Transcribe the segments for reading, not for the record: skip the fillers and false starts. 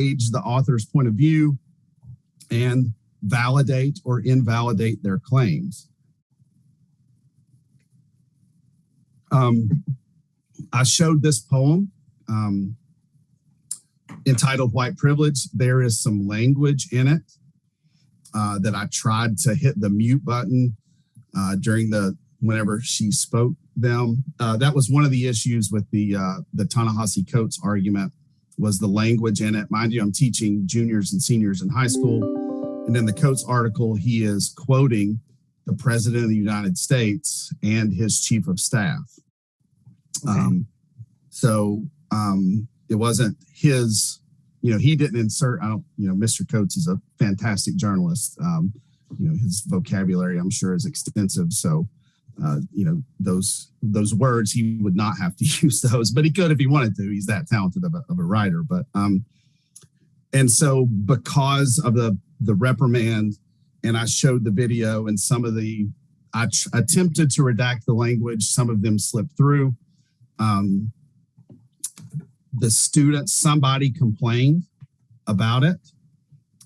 the author's point of view and validate or invalidate their claims. I showed this poem entitled White Privilege. There is some language in it that I tried to hit the mute button whenever she spoke them. That was one of the issues with the Ta-Nehisi Coates argument, was the language in it. Mind you, I'm teaching juniors and seniors in high school. And in the Coates article, he is quoting the President of the United States and his chief of staff. Okay. It wasn't his, he didn't insert, Mr. Coates is a fantastic journalist. His vocabulary, I'm sure, is extensive. So, those words, he would not have to use those, but he could if he wanted to. He's that talented of a writer. But, and so because of the reprimand, and I showed the video and I attempted to redact the language. Some of them slipped through. The students, somebody complained about it.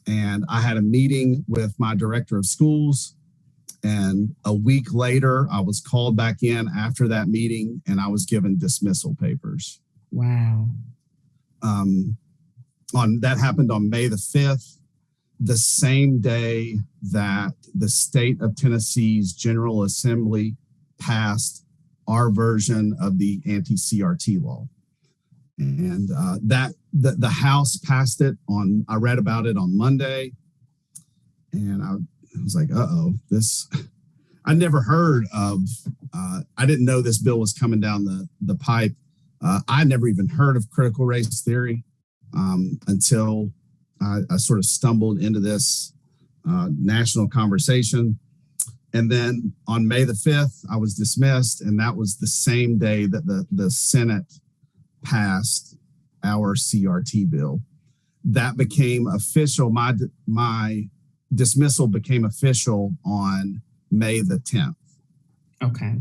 And I had a meeting with my director of schools. And a week later, I was called back in after that meeting and I was given dismissal papers. Wow. That happened on May the 5th, the same day that the state of Tennessee's General Assembly passed our version of the anti-CRT law. And the House passed it I read about it on Monday. And I was like, I never heard of, I didn't know this bill was coming down the pipe. I never even heard of critical race theory until I sort of stumbled into this national conversation. And then on May the 5th, I was dismissed. And that was the same day that the Senate passed our CRT bill. That became official. My dismissal became official on May the 10th. Okay.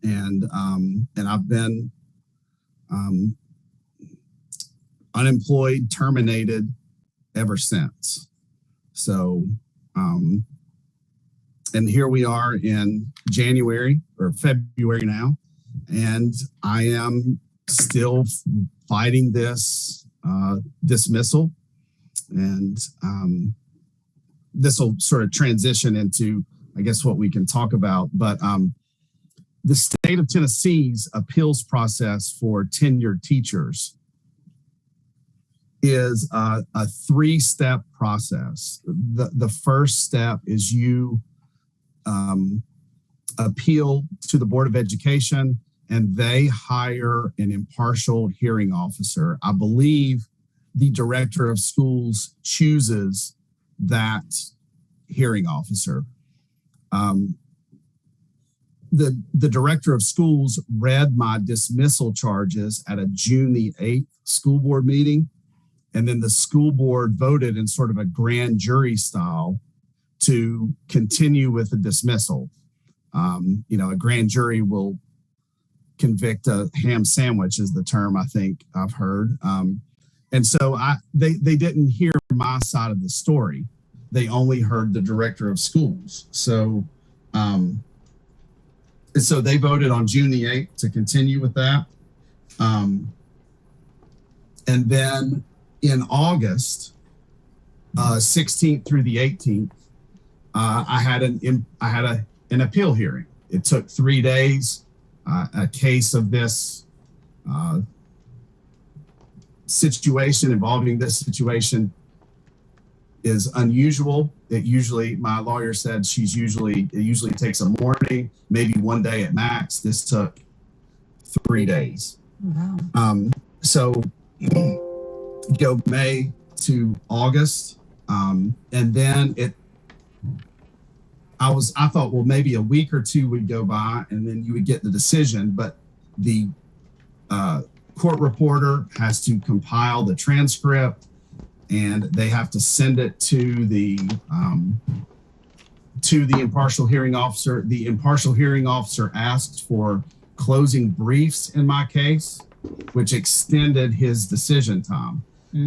And I've been unemployed, terminated ever since. So, and here we are in January or February now, and I am still fighting this dismissal. And this will sort of transition into, I guess, what we can talk about. But the state of Tennessee's appeals process for tenured teachers is a 3-step process. The first step is you appeal to the Board of Education, and they hire an impartial hearing officer. I believe the director of schools chooses that hearing officer. The director of schools read my dismissal charges at a June the 8th school board meeting. And then the school board voted in sort of a grand jury style to continue with the dismissal. A grand jury will convict a ham sandwich is the term I think I've heard. And so they didn't hear my side of the story. They only heard the director of schools. So they voted on June the 8th to continue with that. And then in August 16th through the 18th, I had an appeal hearing. It took 3 days. A case of this situation involving this situation is unusual. My lawyer said it usually takes a morning, maybe 1 day at max. This took 3 days. Wow. So go May to August. And then I thought, well, maybe a week or two would go by and then you would get the decision, but the court reporter has to compile the transcript and they have to send it to the impartial hearing officer. The impartial hearing officer asked for closing briefs in my case, which extended his decision time.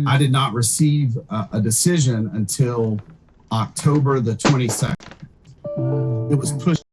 I did not receive a decision until October the 22nd. It was pushed.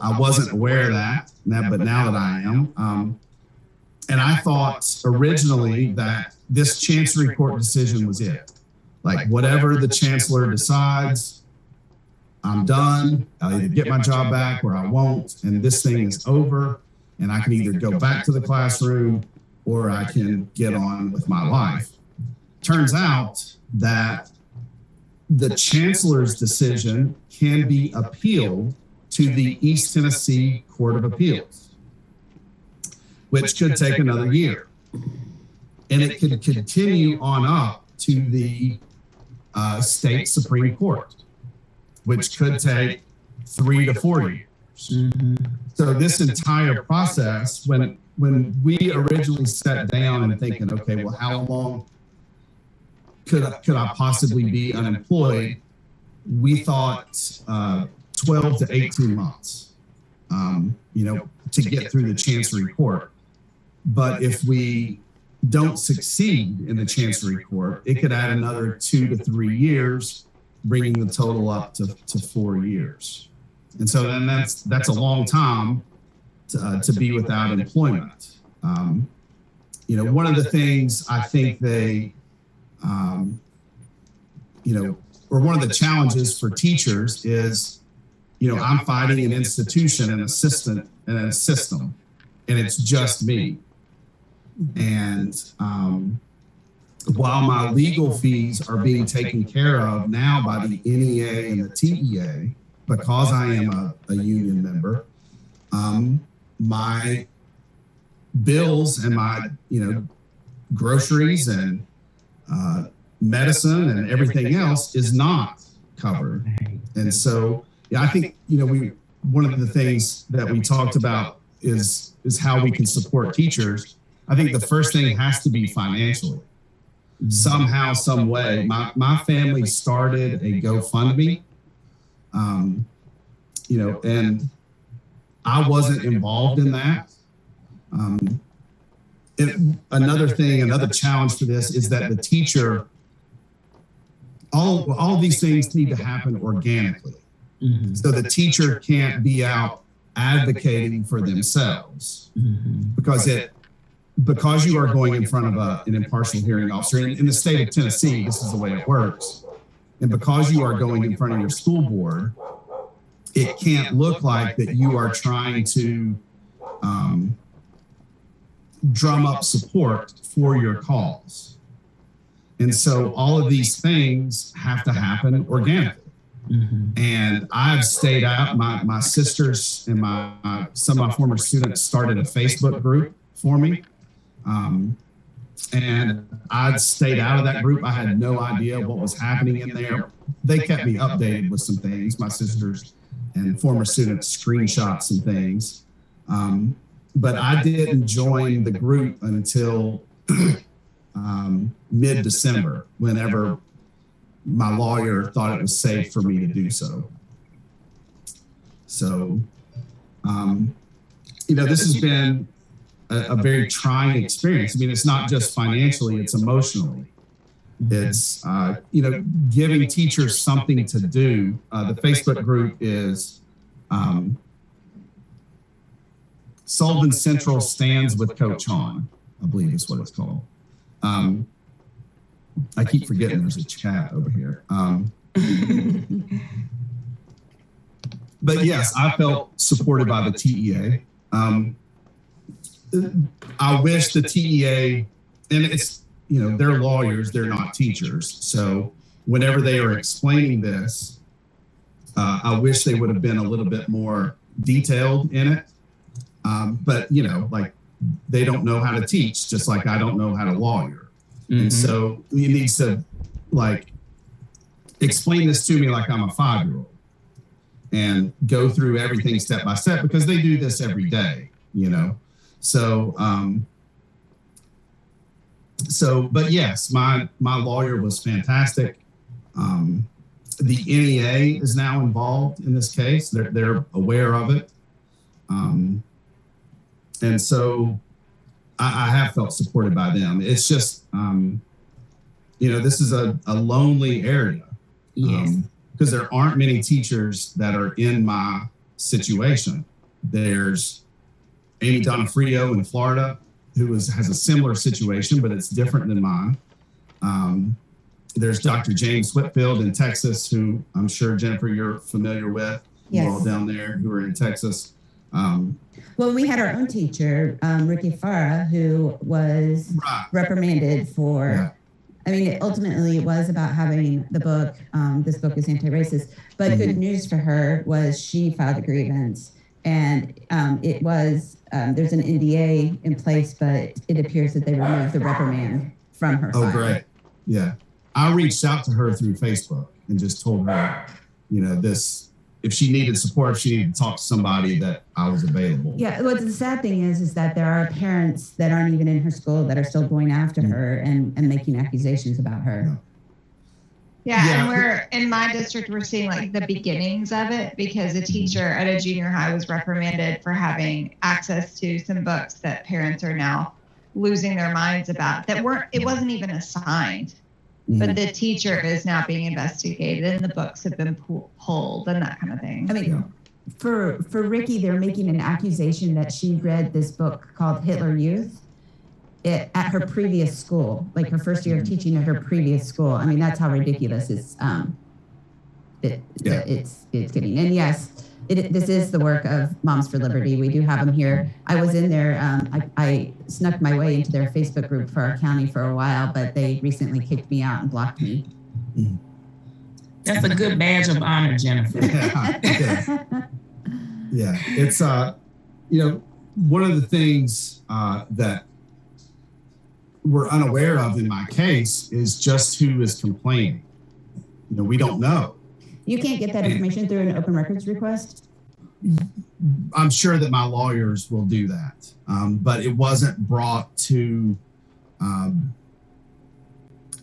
I wasn't aware of that, but now that I am, and I thought originally that this Chancery Court decision was it. Like whatever the chancellor decides, I'm done. I'll either get my job back or I won't, and this thing is over. And I can either go back to the classroom or I can get on with my life. Turns out that the chancellor's decision can be appealed to the East Tennessee Court of Appeals, which could take another year. And it could continue on up to the state Supreme Court, which could take 3 to 4 years. So this entire process, when we originally sat down and thinking, okay, well, how long could I possibly be unemployed? We thought 12 to 18 months, to get through the Chancery Court. But if we don't succeed in the Chancery Court, it could add another 2 to 3 years, bringing the total up to 4 years. And so then that's a long time to be without employment. One of the things I think they, or one of the challenges for teachers is, I'm fighting an institution and a system, and it's just me. And while my legal fees are being taken care of now by the NEA and the TEA, because I am a union member, my bills and my, groceries and medicine and everything else is not covered. And so, I think, one of the things that we talked about is how we can support teachers. I think the first thing has to be financially. Somehow, some way. My family started a GoFundMe, and I wasn't involved in that. Another challenge for this is that the teacher, all these things need to happen organically. Mm-hmm. So the teacher can't be out advocating for themselves, because you are going in front of an impartial hearing officer. In the state of Tennessee, this is the way it works. And because you are going in front of your school board, it can't look like that you are trying to drum up support for your cause. And so all of these things have to happen organically. Mm-hmm. And I've stayed out. My sisters and some of my former students started a Facebook group for me. And I'd stayed out of that group. I had no idea what was happening in there. They kept me updated with some things, my sisters and former students, screenshots and things. But I didn't join the group until mid-December, whenever my lawyer thought it was safe for me to do so. So, this has been a very trying experience. I mean, it's not just financially, it's emotionally. It's, giving teachers something to do. The Facebook group is Sullivan Central Stands with Coach Hahn, I believe is what it's called. I keep forgetting there's a chat over here. But yes, I felt supported by the TEA. I wish the TEA, and it's, they're lawyers, they're not teachers. So whenever they are explaining this, I wish they would have been a little bit more detailed in it. But, they don't know how to teach, just like I don't know how to lawyer. Mm-hmm. And so you need to explain this to me like I'm a 5-year-old and go through everything step by step, because they do this every day, So, but yes, my lawyer was fantastic. The NEA is now involved in this case. They're aware of it. And so I have felt supported by them. It's just, this is a lonely area. Yes. Because there aren't many teachers that are in my situation. There's Amy Donofrio in Florida, who has a similar situation, but it's different than mine. There's Dr. James Whitfield in Texas, who I'm sure, Jennifer, you're familiar with. Yes. You're all down there who are in Texas. Well, we had our own teacher, Ricky Farah, who was reprimanded for... Yeah. I mean, ultimately, it was about having the book. This book is anti-racist. But good news for her was she filed a grievance. And it was, there's an NDA in place, but it appears that they removed the reprimand from her file. Oh, great. Yeah. I reached out to her through Facebook and just told her, this, if she needed support, if she needed to talk to somebody, that I was available. Yeah. Well, the sad thing is that there are parents that aren't even in her school that are still going after her and making accusations about her. Yeah, and we're in my district, we're seeing like the beginnings of it, because a teacher at a junior high was reprimanded for having access to some books that parents are now losing their minds about, it wasn't even assigned, but the teacher is now being investigated and the books have been pulled and that kind of thing. I mean, for Ricky, they're making an accusation that she read this book called Hitler Youth at her previous school, like her first year of teaching at her previous school. I mean, that's how ridiculous it's getting. And yes, this is the work of Moms for Liberty. We do have them here. I was in there. I snuck my way into their Facebook group for our county for a while, but they recently kicked me out and blocked me. That's a good badge of honor, Jennifer. Yeah. It's one of the things that we're unaware of in my case is just who is complaining. We don't know. You can't get that information through an open records request? I'm sure that my lawyers will do that, but it wasn't brought to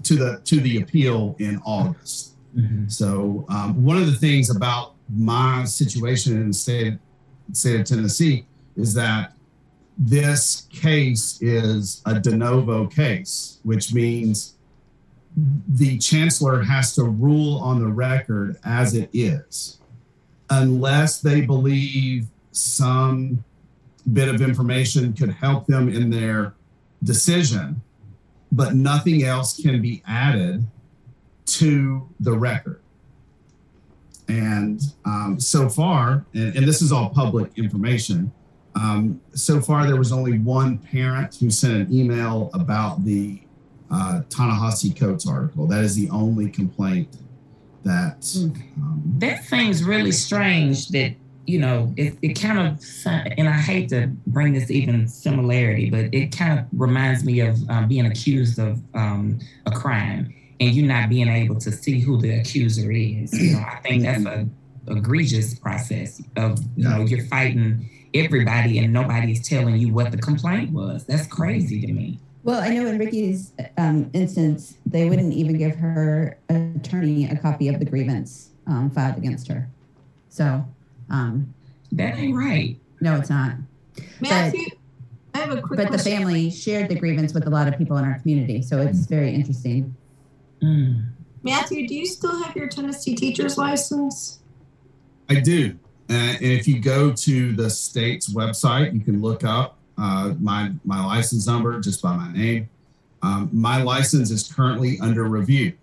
the appeal in August. Mm-hmm. So one of the things about my situation in the state of Tennessee is that this case is a de novo case, which means the chancellor has to rule on the record as it is, unless they believe some bit of information could help them in their decision, but nothing else can be added to the record. And so far, and this is all public information, so far there was only one parent who sent an email about the Ta-Nehisi Coates article. That is the only complaint that... that seems really strange that, it kind of, and I hate to bring this even similarity, but it kind of reminds me of being accused of a crime and you not being able to see who the accuser is. I think that's a egregious process of, you're fighting everybody and nobody's telling you what the complaint was. That's crazy to me. Well, I know in Ricky's instance, they wouldn't even give her attorney a copy of the grievance filed against her. So that ain't right. No, it's not. Matthew, I have a quick question. But the family shared the grievance with a lot of people in our community, so it's very interesting. Matthew, do you still have your Tennessee teacher's license? I do. And if you go to the state's website, you can look up my license number just by my name. My license is currently under review.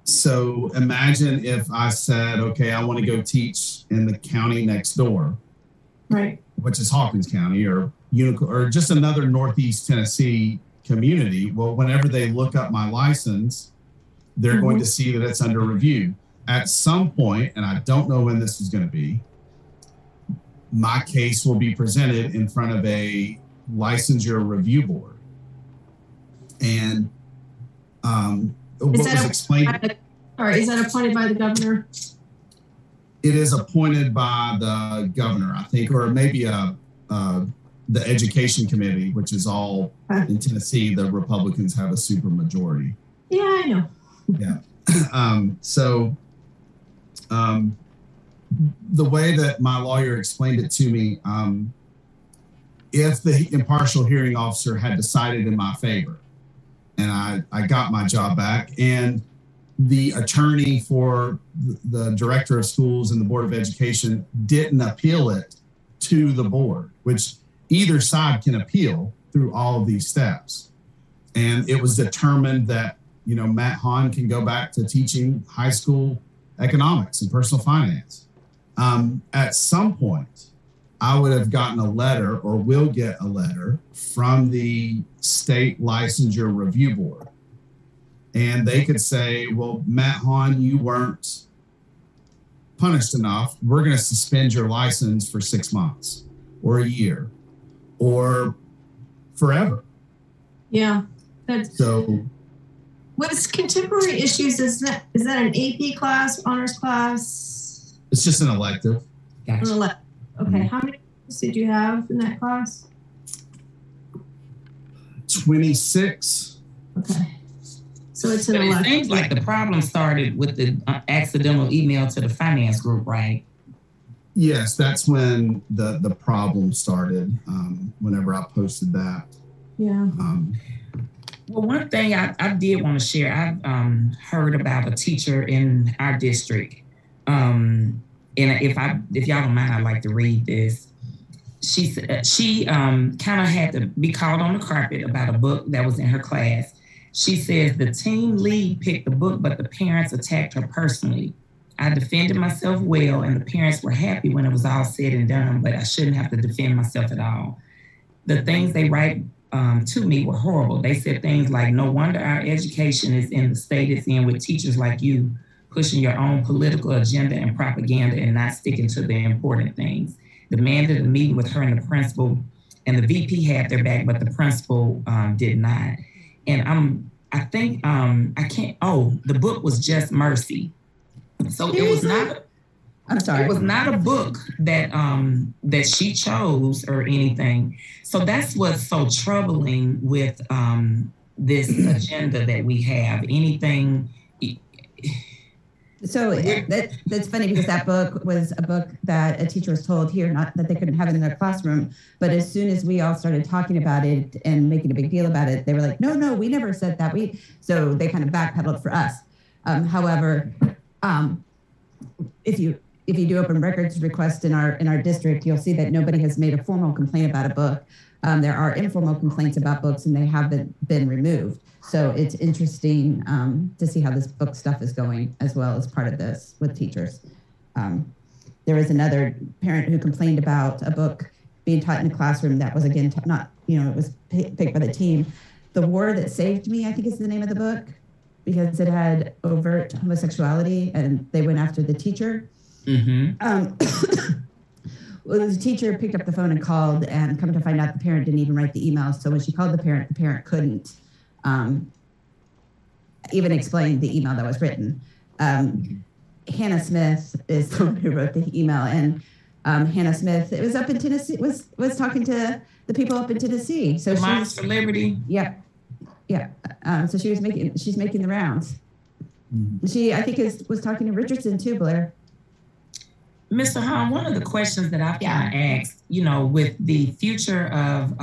So imagine if I said, okay, I want to go teach in the county next door, right, which is Hawkins County or just another Northeast Tennessee community. Well, whenever they look up my license, they're going to see that it's under review. At some point, and I don't know when this is going to be, my case will be presented in front of a licensure review board. And what was explained... Or is that appointed by the governor? It is appointed by the governor, I think, or maybe the education committee, which is all in Tennessee. The Republicans have a super majority. Yeah, I know. Yeah. The way that my lawyer explained it to me, if the impartial hearing officer had decided in my favor and I got my job back and the attorney for the director of schools and the Board of Education didn't appeal it to the board, which either side can appeal through all of these steps. And it was determined that, Matt Hahn can go back to teaching high school economics and personal finance. At some point, I would have gotten a letter or will get a letter from the state licensure review board. And they could say, well, Matt Hahn, you weren't punished enough. We're going to suspend your license for 6 months or a year or forever. Yeah. So what's contemporary issues? Is that an AP class, honors class? It's just an elective. Gotcha. Okay. How many did you have in that class? 26. Okay. So it's an But elective. it seems like the problem started with the accidental email to the finance group, right? Yes, that's when the problem started, whenever I posted that. Yeah. Well, one thing I did want to share, I've heard about a teacher in our district. And if y'all don't mind, I'd like to read this. She kind of had to be called on the carpet about a book that was in her class. She says the team lead picked the book, but the parents attacked her personally. I defended myself well, and the parents were happy when it was all said and done, but I shouldn't have to defend myself at all. The things they write to me were horrible. They said things like, no wonder our education is in the state it's in with teachers like you pushing your own political agenda and propaganda and not sticking to the important things. Demanded a meeting with her and the principal, and the VP had their back, but the principal did not. And I think the book was Just Mercy. So it was not. I'm sorry. It was not a book that that she chose or anything. So that's what's so troubling with this agenda that we have. Anything. So that's funny because that book was a book that a teacher was told here, not that they couldn't have it in their classroom, but as soon as we all started talking about it and making a big deal about it, they were like, no, we never said that. So they kind of backpedaled for us. However, if you do open records request in our district, you'll see that nobody has made a formal complaint about a book. There are informal complaints about books, and they haven't been removed. So it's interesting to see how this book stuff is going as well as part of this with teachers. There was another parent who complained about a book being taught in a classroom that was, again, it was picked by the team. The War That Saved Me, I think is the name of the book, because it had overt homosexuality and they went after the teacher. Mm-hmm. Well, the teacher picked up the phone and called, and come to find out the parent didn't even write the email. So when she called the parent couldn't even explain the email that was written. Hannah Smith is the one who wrote the email, and Hannah Smith, it was up in Tennessee, was talking to the people up in Tennessee. So Moms for Liberty. Yeah. So she's making the rounds. Mm-hmm. She, I think, was talking to Richardson too, Blair. Mr. Hahn, one of the questions that I've kind of asked, with the future of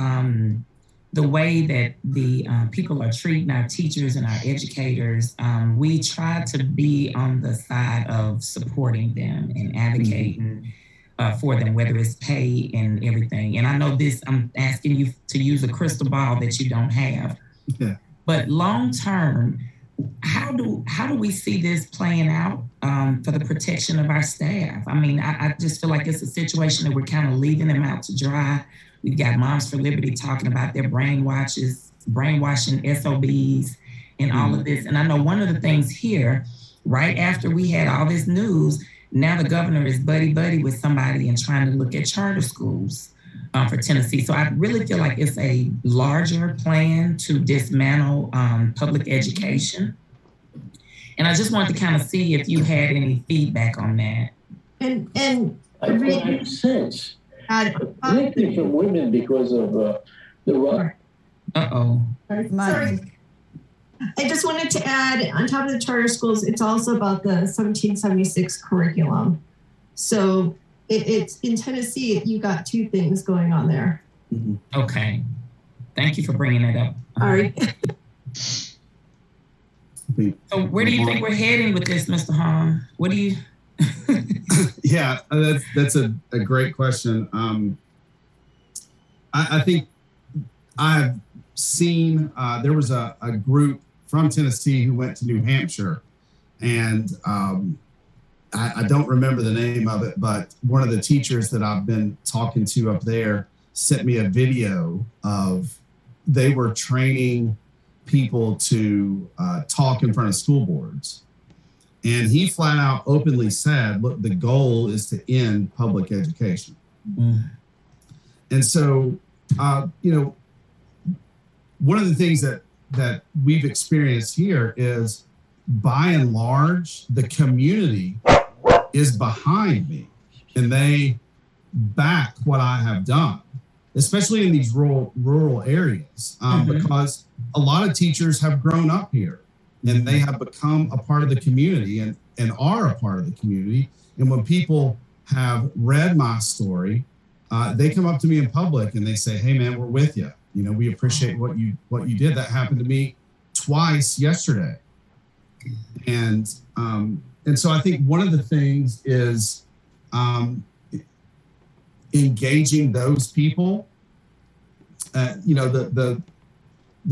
the way that the people are treating our teachers and our educators, we try to be on the side of supporting them and advocating for them, whether it's pay and everything. And I know this, I'm asking you to use a crystal ball that you don't have. Yeah. But long term, how do we see this playing out for the protection of our staff? I mean, I just feel like it's a situation that we're kind of leaving them out to dry. We've got Moms for Liberty talking about their brainwashing SOBs and all of this. And I know one of the things here, right after we had all this news, now the governor is buddy with somebody and trying to look at charter schools for Tennessee. So I really feel like it's a larger plan to dismantle public education. And I just wanted to kind of see if you had any feedback on that. And I think sense. Lifting from women because of the rock. Sorry. I just wanted to add, on top of the charter schools, it's also about the 1776 curriculum. So it's in Tennessee, you got two things going on there. Mm-hmm. Okay. Thank you for bringing that up. All right. So where do you think we're heading with this, Mr. Hahn? What do you... Yeah, that's a great question. I think I've seen, there was a group from Tennessee who went to New Hampshire, and I don't remember the name of it, but one of the teachers that I've been talking to up there sent me a video of, they were training people to talk in front of school boards. And he flat out openly said, look, the goal is to end public education. Mm. And so, one of the things that we've experienced here is, by and large, the community is behind me and they back what I have done, especially in these rural areas, because a lot of teachers have grown up here and they have become a part of the community and are a part of the community. And when people have read my story, they come up to me in public and they say, hey man, we're with you. We appreciate what you did. That happened to me twice yesterday. And so I think one of the things is engaging those people, the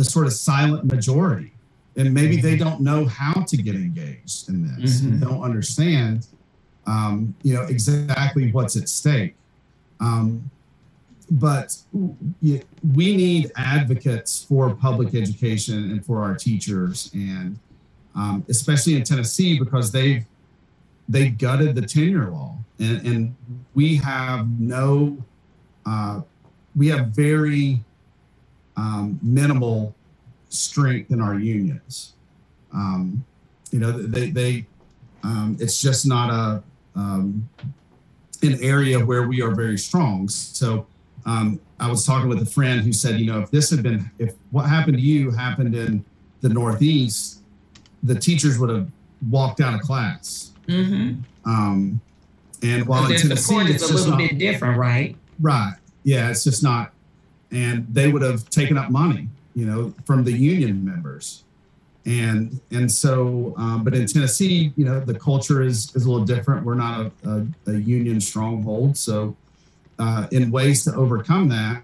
sort of silent majority. and maybe they don't know how to get engaged in this, and don't understand, exactly what's at stake. But we need advocates for public education and for our teachers, and especially in Tennessee, because they gutted the tenure law, and we have very minimal strength in our unions. It's just not an area where we are very strong. So I was talking with a friend who said, if what happened to you happened in the Northeast, the teachers would have walked out of class. And while in Tennessee, it's a little bit different, right? Right. Yeah, it's just not. And they would have taken up money, from the union members. And so, but in Tennessee, the culture is a little different. We're not a union stronghold. So in ways to overcome that,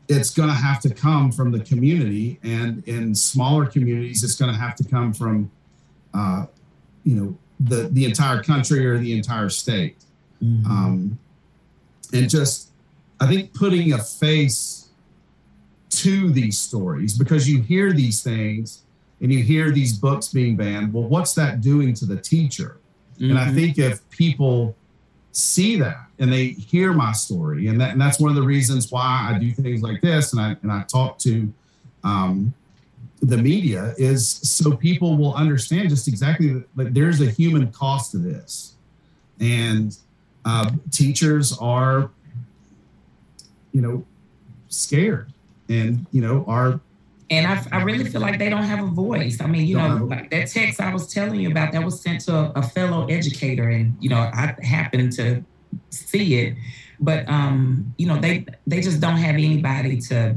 it's going to have to come from the community. And in smaller communities, it's going to have to come from, the entire country or the entire state. And just, I think, putting a face to these stories, because you hear these things and you hear these books being banned. Well, what's that doing to the teacher? And I think if people see that and they hear my story, and that's one of the reasons why I do things like this, and I talk to the media, is so people will understand just exactly that there's a human cost to this, and teachers are, scared, and and I really feel like they don't have a voice. I mean, like that text I was telling you about, that was sent to a fellow educator, and I happened to see it, but they just don't have anybody to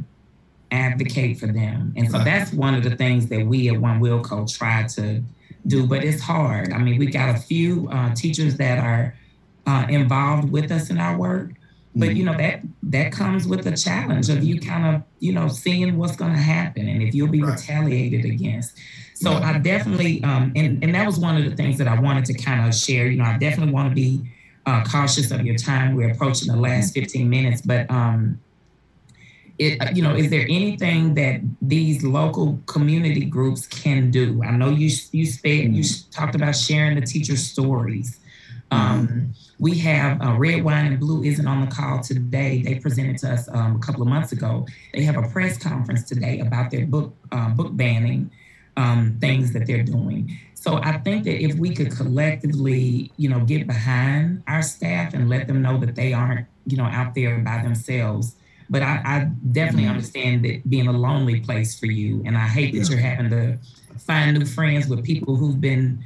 advocate for them, and so that's one of the things that we at One Wilco try to do, but it's hard. I mean, we got a few teachers that are involved with us in our work. But, that comes with the challenge of you kind of, seeing what's going to happen and if you'll be retaliated against. So I definitely, and that was one of the things that I wanted to kind of share. I definitely want to be cautious of your time. We're approaching the last 15 minutes. But, is there anything that these local community groups can do? I know you talked about sharing the teacher stories. We have Red Wine and Blue isn't on the call today. They presented to us a couple of months ago. They have a press conference today about their book banning things that they're doing. So I think that if we could collectively, get behind our staff and let them know that they aren't, out there by themselves. But I definitely understand that being a lonely place for you. And I hate that you're having to find new friends with people who've been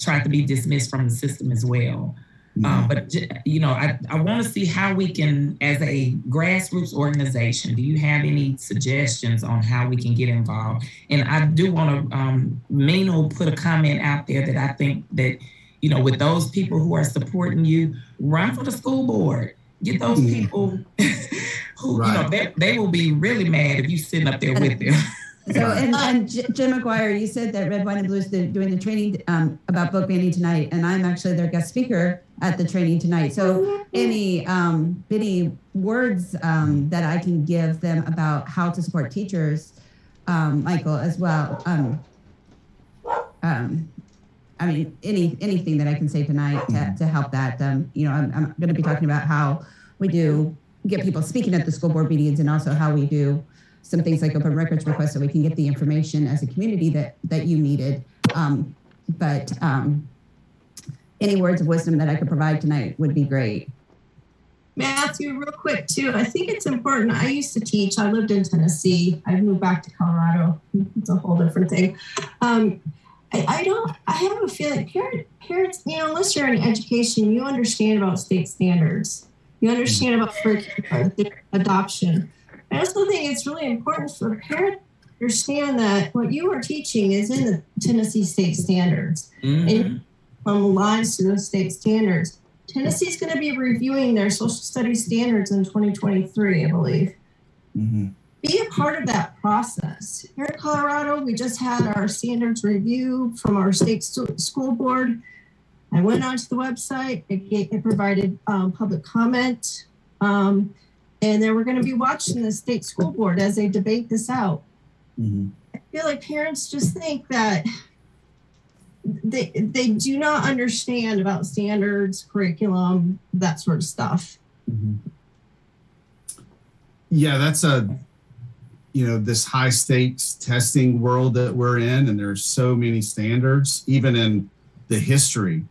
tried to be dismissed from the system as well. But, I want to see how we can, as a grassroots organization, do you have any suggestions on how we can get involved? And I do want to, Mina put a comment out there that I think that, with those people who are supporting you, run for the school board. Get those people who, they will be really mad if you sitting up there with them. So, and Jim McGuire, you said that Red Wine and Blue is doing the training about book banning tonight, and I'm actually their guest speaker at the training tonight. So any words that I can give them about how to support teachers, Michael, as well. I mean, anything that I can say tonight to help that. I'm going to be talking about how we do get people speaking at the school board meetings, and also how we do some things like open records requests so we can get the information as a community that you needed. But any words of wisdom that I could provide tonight would be great. Matthew, real quick too, I think it's important. I used to teach. I lived in Tennessee. I moved back to Colorado. It's a whole different thing. I have a feeling parents, unless you're in education, you understand about state standards. You understand about adoption. I also think it's really important for parents to understand that what you are teaching is in the Tennessee state standards. And aligns to those state standards. Tennessee's going to be reviewing their social studies standards in 2023, I believe. be a part of that process. Here in Colorado, we just had our standards review from our state school board. I went onto the website. It provided public comment. And then we're going to be watching the state school board as they debate this out. Mm-hmm. I feel like parents just think that they do not understand about standards, curriculum, that sort of stuff. Mm-hmm. Yeah, that's this high stakes testing world that we're in, and there's so many standards, even in the history.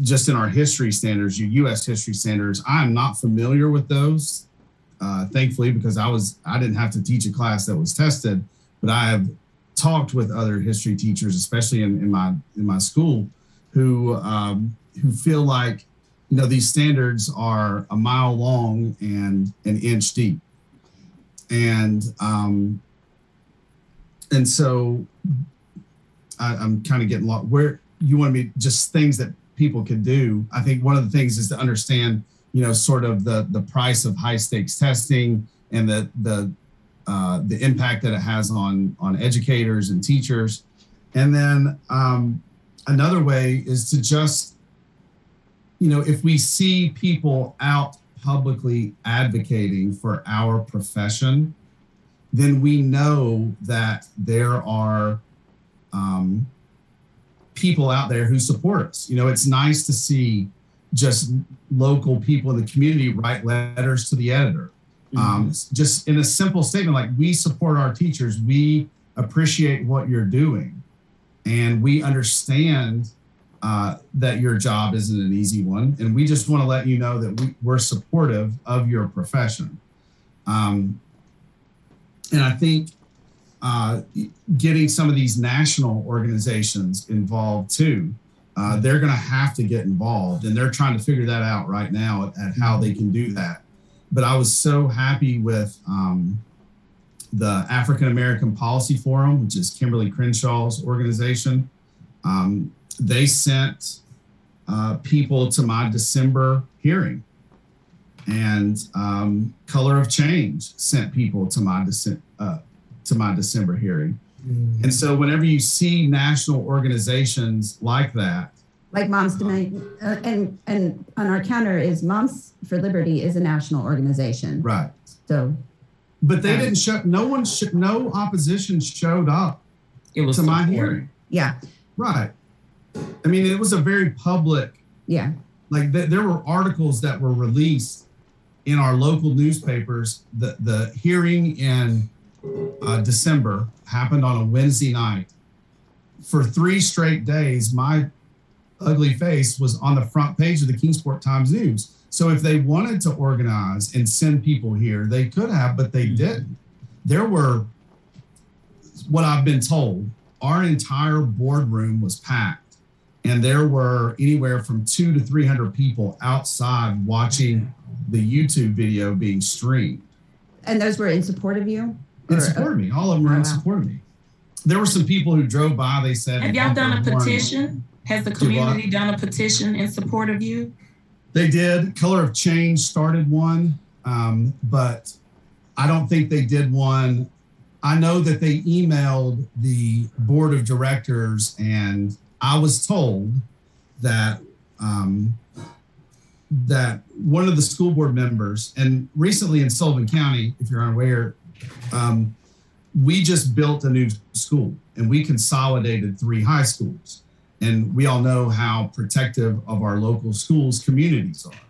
Just in our history standards, your U.S. history standards, I'm not familiar with those, thankfully, because I didn't have to teach a class that was tested, but I have talked with other history teachers, especially in my school, who feel like, these standards are a mile long and an inch deep. And so I'm kind of getting lost. Where you want me, just things that people can do. I think one of the things is to understand, sort of the price of high stakes testing and the impact that it has on educators and teachers. And then another way is to just, if we see people out publicly advocating for our profession, then we know that there are people out there who support us. It's nice to see just local people in the community write letters to the editor. Mm-hmm. Just in a simple statement, like, we support our teachers, we appreciate what you're doing, and we understand that your job isn't an easy one, and we just want to let you know that we're supportive of your profession. And I think getting some of these national organizations involved too, they're going to have to get involved, and they're trying to figure that out right now at how they can do that. But I was so happy with the African American Policy Forum, which is Kimberly Crenshaw's organization. They sent people to my December hearing, and Color of Change sent people to my December hearing. Mm-hmm. And so whenever you see national organizations like that, like Moms Demand, and on our counter is Moms for Liberty is a national organization, right? So, but they didn't show. No opposition showed up. It was to my hearing. Yeah, right. I mean, it was a very public. Yeah. Like there were articles that were released in our local newspapers. The hearing in December happened on a Wednesday night. For 3 straight days, my ugly face was on the front page of the Kingsport Times News. So if they wanted to organize and send people here, they could have, but they didn't. There were, what I've been told, our entire boardroom was packed, and there were anywhere from 200 to 300 people outside watching the YouTube video being streamed. And those were in support of you? In support of me. All of them were in support of me. There were some people who drove by, they said... Have y'all done a petition? Has the community done a petition in support of you? They did. Color of Change started one, but I don't think they did one. I know that they emailed the board of directors, and I was told that that one of the school board members, and recently in Sullivan County, if you're unaware, we just built a new school, and we consolidated 3 high schools. And we all know how protective of our local schools communities are.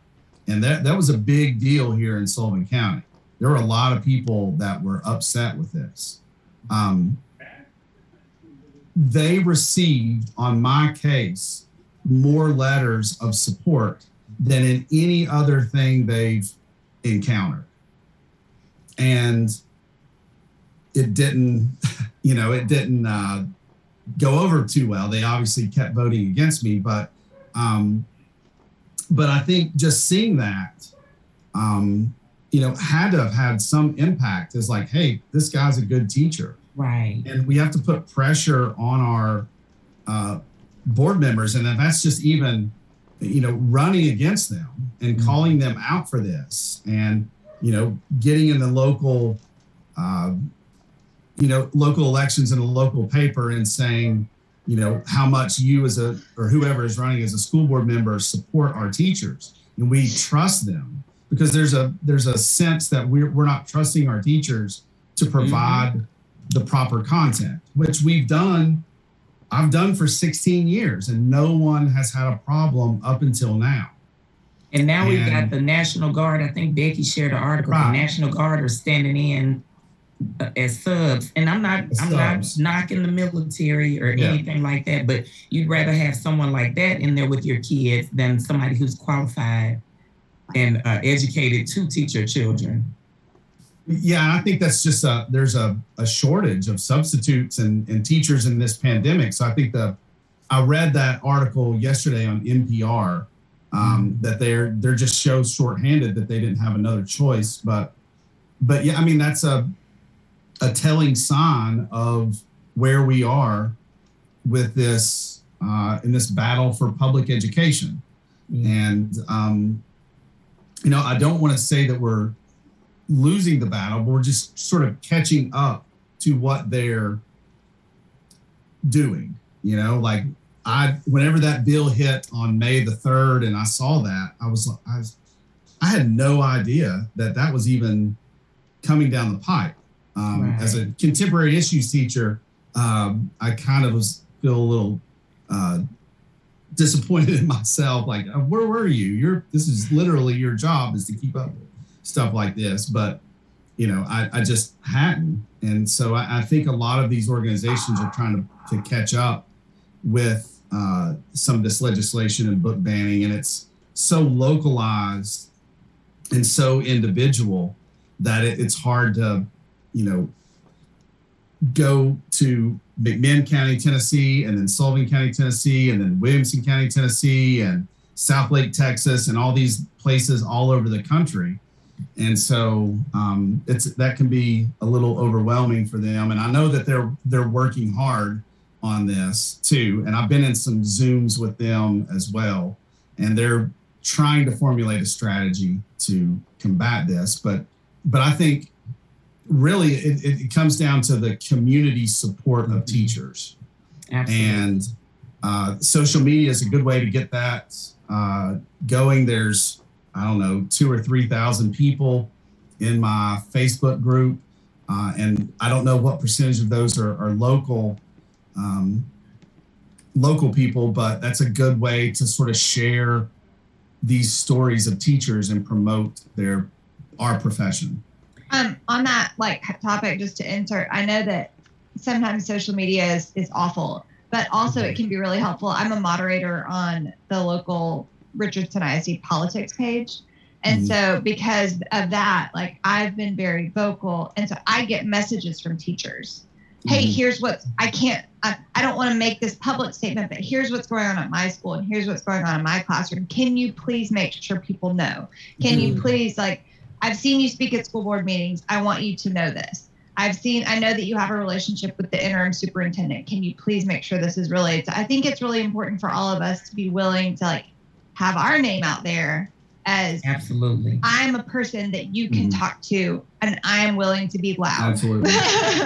And that was a big deal here in Sullivan County. There were a lot of people that were upset with this. They received, on my case, more letters of support than in any other thing they've encountered. And it didn't, go over too well. They obviously kept voting against me, but I think just seeing that, had to have had some impact. It's like, hey, this guy's a good teacher. Right. And we have to put pressure on our board members. And that's just even, running against them and calling them out for this. And getting in the local, local elections in a local paper and saying, how much you or whoever is running as a school board member support our teachers, and we trust them, because there's a sense that we're not trusting our teachers to provide the proper content, which I've done for 16 years, and no one has had a problem up until now. And now we've got the National Guard. I think Becky shared an article. Right. The National Guard are standing in as subs, and I'm not knocking the military or anything like that, but you'd rather have someone like that in there with your kids than somebody who's qualified and educated to teach your children. Yeah, I think that's just there's a shortage of substitutes and teachers in this pandemic. So I think I read that article yesterday on NPR that they're just shorthanded, that they didn't have another choice. But yeah, I mean, that's a telling sign of where we are with this in this battle for public education. And I don't want to say that we're losing the battle, but we're just sort of catching up to what they're doing. Whenever that bill hit on May the 3rd and I saw that, I had no idea that was even coming down the pipe. Right. As a contemporary issues teacher, I kind of feel a little disappointed in myself. Like, where were you? This is literally your job, is to keep up with stuff like this. But, I just hadn't. And so I think a lot of these organizations are trying to catch up with some of this legislation and book banning. And it's so localized and so individual that it's hard to, go to McMinn County, Tennessee, and then Sullivan County, Tennessee, and then Williamson County, Tennessee, and Southlake, Texas, and all these places all over the country. And so that can be a little overwhelming for them. And I know that they're working hard on this too. And I've been in some Zooms with them as well. And they're trying to formulate a strategy to combat this. But I think really it comes down to the community support of teachers. Absolutely. And social media is a good way to get that going. There's, 2,000 or 3,000 people in my Facebook group. And I don't know what percentage of those are local people, but that's a good way to sort of share these stories of teachers and promote our profession. On that topic, just to insert, I know that sometimes social media is awful, but also it can be really helpful. I'm a moderator on the local Richardson ISD politics page. And so because of that, I've been very vocal. And so I get messages from teachers. Hey, here's I don't want to make this public statement, but here's what's going on at my school and here's what's going on in my classroom. Can you please make sure people know? Can you please, I've seen you speak at school board meetings. I want you to know this. I know that you have a relationship with the interim superintendent. Can you please make sure this is relayed? So I think it's really important for all of us to be willing to have our name out there as absolutely. I'm a person that you can talk to and I am willing to be loud. Absolutely.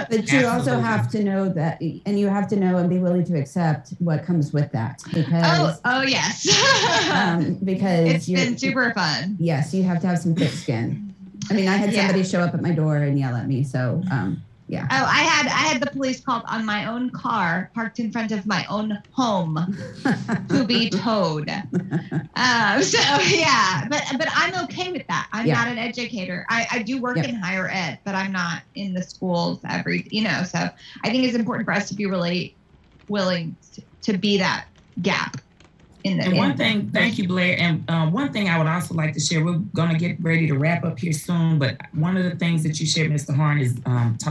But you also have to know that, and you have to know and be willing to accept what comes with that. Because oh yes. Because it's been super fun. Yes, you have to have some thick skin. I mean, I had somebody show up at my door and yell at me. So yeah. Oh, I had the police called on my own car parked in front of my own home to be towed. So yeah, but I'm okay with that. I'm not an educator. I do work in higher ed, but I'm not in the schools so I think it's important for us to be really willing to be that gap. Thank you, Blair. And one thing I would also like to share, we're going to get ready to wrap up here soon, but one of the things that you shared, Mr. Harn, is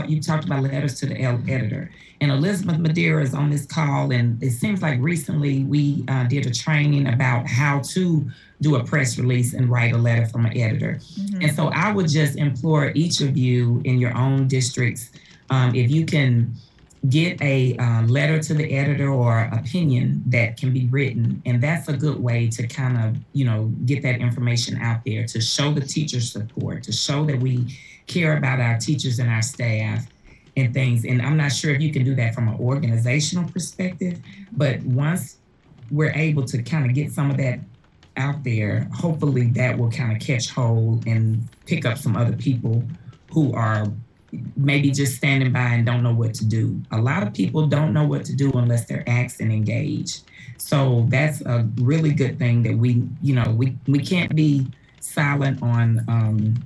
you talked about letters to the editor. And Elizabeth Madeira is on this call, and it seems like recently we did a training about how to do a press release and write a letter from an editor. And so I would just implore each of you in your own districts, if you can get a letter to the editor or opinion that can be written. And that's a good way to kind of, get that information out there, to show the teacher support, to show that we care about our teachers and our staff and things. And I'm not sure if you can do that from an organizational perspective, but once we're able to kind of get some of that out there, hopefully that will kind of catch hold and pick up some other people who are maybe just standing by and don't know what to do. A lot of people don't know what to do unless they're asked and engaged. So that's a really good thing that we can't be silent on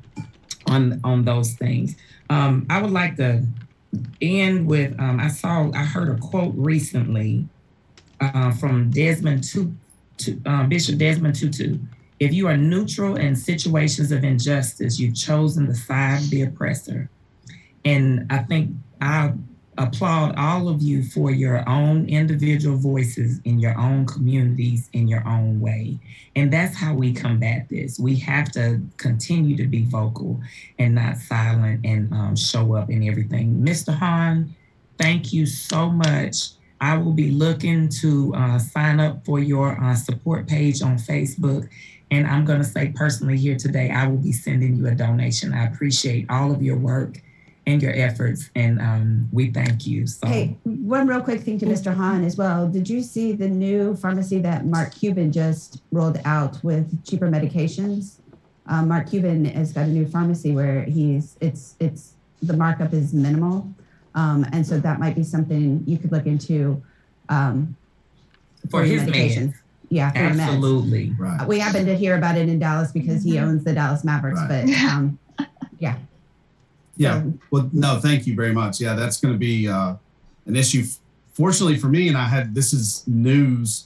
those things. I would like to end with I heard a quote recently from Bishop Desmond Tutu. If you are neutral in situations of injustice, you've chosen the side of the oppressor. And I think I applaud all of you for your own individual voices in your own communities in your own way. And that's how we combat this. We have to continue to be vocal and not silent and show up in everything. Mr. Hahn, thank you so much. I will be looking to sign up for your support page on Facebook. And I'm going to say personally here today, I will be sending you a donation. I appreciate all of your work and your efforts, and we thank you. So. Hey, one real quick thing to Mr. Hahn as well. Did you see the new pharmacy that Mark Cuban just rolled out with cheaper medications? Mark Cuban has got a new pharmacy where it's the markup is minimal, and so that might be something you could look into for his medications. Yeah, for absolutely. Right. We happen to hear about it in Dallas because he owns the Dallas Mavericks, right. But yeah. Yeah. Well, no, thank you very much. Yeah, that's going to be an issue. Fortunately for me, and this is news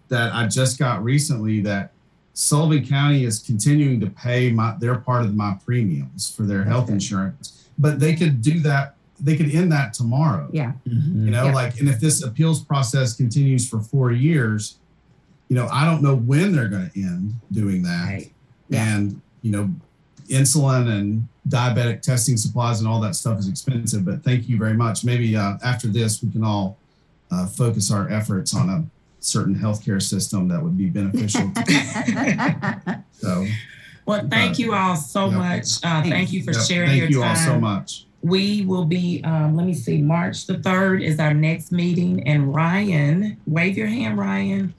that I just got recently, that Sullivan County is continuing to pay their part of my premiums for their health insurance, but they could do that. They could end that tomorrow. Yeah. Mm-hmm. And if this appeals process continues for 4 years, I don't know when they're going to end doing that. Right. Yeah. And, insulin and diabetic testing supplies and all that stuff is expensive, but thank you very much. Maybe after this, we can all focus our efforts on a certain healthcare system that would be beneficial. So, well, thank you all so much. Thank you for sharing your time. Thank you all so much. We will be, March the 3rd is our next meeting, and Ryan, wave your hand, Ryan.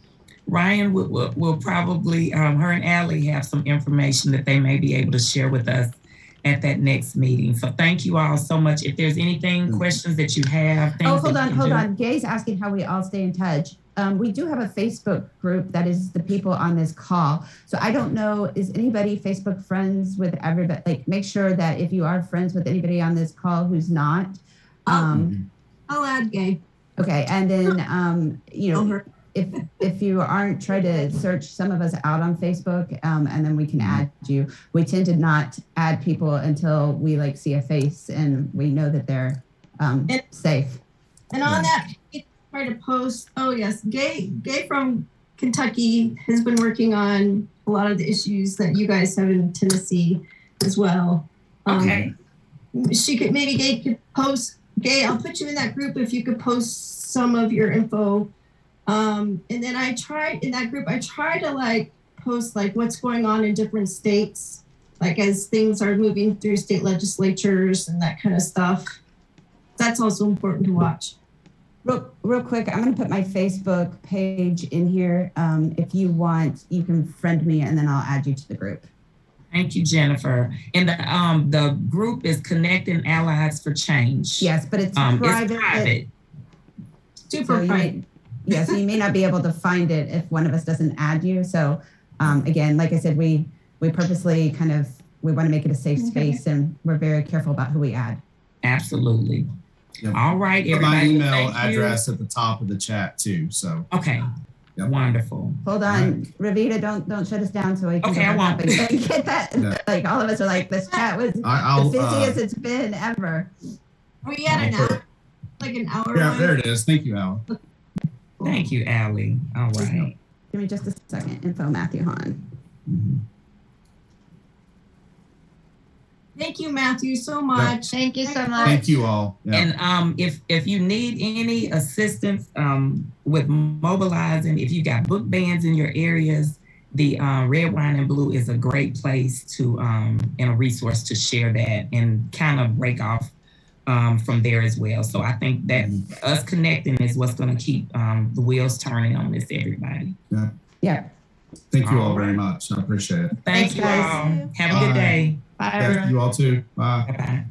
Ryan will probably, her and Allie have some information that they may be able to share with us at that next meeting. So thank you all so much. If there's anything, questions that you have. Hold on. Gay's asking how we all stay in touch. We do have a Facebook group that is the people on this call. So I don't know, is anybody Facebook friends with everybody? Like, make sure that if you are friends with anybody on this call who's not. I'll add Gay. Okay. And then, if you aren't, try to search some of us out on Facebook, and then we can add you. We tend to not add people until we see a face and we know that they're safe. And on that, try to post. Oh yes, Gay from Kentucky has been working on a lot of the issues that you guys have in Tennessee as well. Okay. Gay could post. Gay, I'll put you in that group if you could post some of your info. And then I try to post what's going on in different states, as things are moving through state legislatures and that kind of stuff. That's also important to watch. Real quick, I'm going to put my Facebook page in here. If you want, you can friend me and then I'll add you to the group. Thank you, Jennifer. And the group is Connecting Allies for Change. Yes, but it's private. It's private. Super private. So you may not be able to find it if one of us doesn't add you. So again, like I said, we purposely we want to make it a safe space, and we're very careful about who we add. Absolutely. Yep. All right, everybody. My email address at the top of the chat too. So okay. Yep. Wonderful. Hold on, right. Ravita, don't shut us down so we can I won't. Get that. Yeah. All of us are this chat was the busiest it's been ever. Are we at an hour? An hour? Yeah, there it is. Thank you, Al. Thank you, Allie. All right. Give me just a second. Info Matthew Hahn. Mm-hmm. Thank you, Matthew, so much. Thank you so much. Thank you all. And if you need any assistance with mobilizing, if you got book bans in your areas, the Red Wine and Blue is a great place to and a resource to share that and kind of break off from there as well. So I think that us connecting is what's going to keep the wheels turning on this, everybody. Yeah. Thank you all very much. I appreciate it. Thank you all. Have a good day. Bye, everyone. You all too. Bye. Bye-bye.